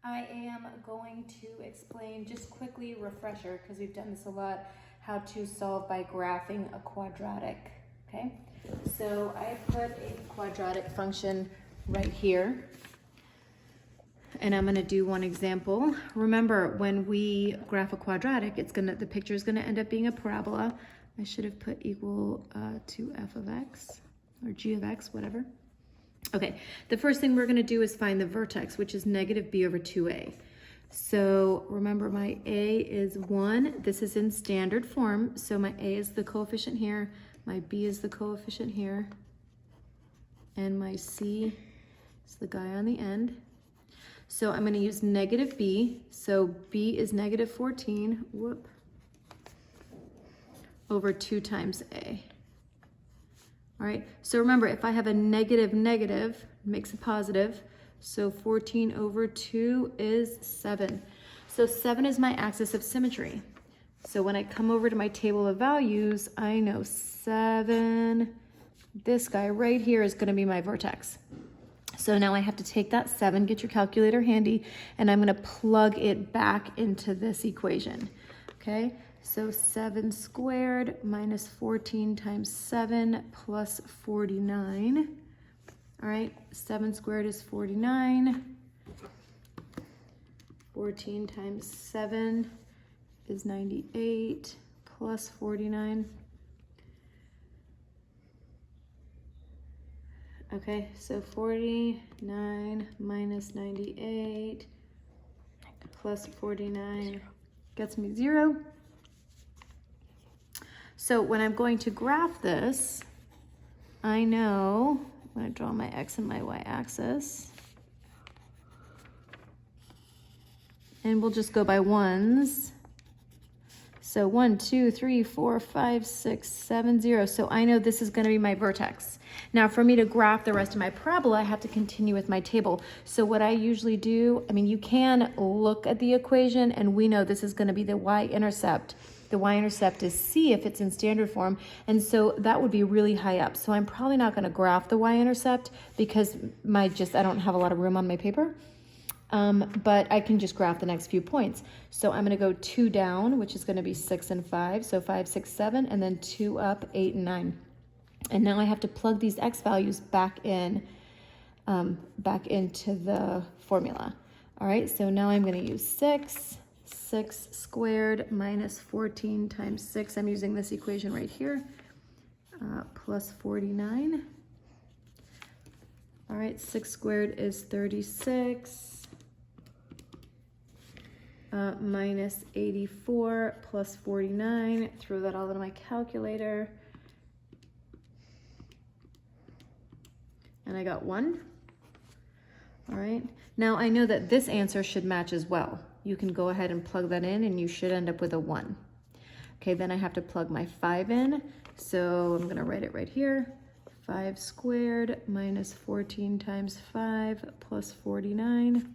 I am going to explain just quickly, refresher, because we've done this a lot, how to solve by graphing a quadratic, okay? So I put a quadratic function right here, and I'm gonna do one example. Remember, when we graph a quadratic, the picture is gonna end up being a parabola. I should have put equal to f of x, or g of x, whatever. Okay, the first thing we're gonna do is find the vertex, which is negative b over 2a. So remember, my a is 1. This is in standard form, so my a is the coefficient here, my b is the coefficient here, and my c is the guy on the end. So I'm gonna use negative b, so b is negative 14, over 2 times a. All right, so remember, if I have a negative, it makes a positive. So 14 over 2 is 7. So 7 is my axis of symmetry. So when I come over to my table of values, I know 7, this guy right here is gonna be my vertex. So now I have to take that 7, get your calculator handy, and I'm gonna plug it back into this equation, okay? So 7 squared minus 14 times 7 plus 49. All right, 7 squared is 49. 14 times 7 is 98 plus 49. Okay, so 49 minus 98 plus 49 gets me 0. So when I'm going to graph this, I know I'm going to draw my x and my y axis. And we'll just go by ones. So 1, 2, 3, 4, 5, 6, 7, 0. So I know this is going to be my vertex. Now for me to graph the rest of my parabola, I have to continue with my table. So what I usually do, you can look at the equation and we know this is going to be the y-intercept. The y-intercept is c if it's in standard form, and so that would be really high up. So I'm probably not going to graph the y-intercept because I don't have a lot of room on my paper. But I can just graph the next few points. So I'm going to go 2 down, which is going to be 6 and 5. So 5, 6, 7, and then 2 up, 8 and 9. And now I have to plug these x values back into the formula. All right, so now I'm going to use 6 squared minus 14 times 6. I'm using this equation right here, plus 49. All right, 6 squared is 36. Minus 84 plus 49. Throw that all into my calculator. And I got 1. All right, now I know that this answer should match as well. You can go ahead and plug that in and you should end up with a 1. Okay, then I have to plug my 5 in. So I'm gonna write it right here. 5 squared minus 14 times 5 plus 49.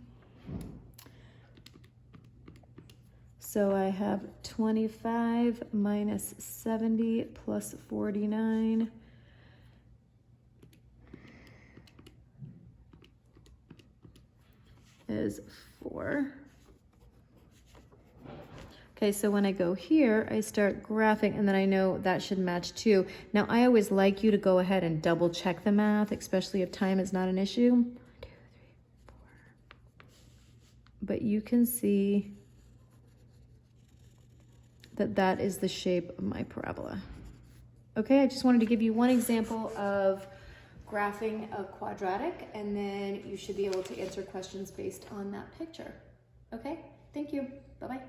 So I have 25 minus 70 plus 49. Is 4. Okay, so when I go here, I start graphing, and then I know that should match too. Now, I always like you to go ahead and double check the math, especially if time is not an issue. 1, 2, 3, 4. But you can see that that is the shape of my parabola. Okay, I just wanted to give you one example of graphing a quadratic, and then you should be able to answer questions based on that picture. Okay, thank you. Bye-bye.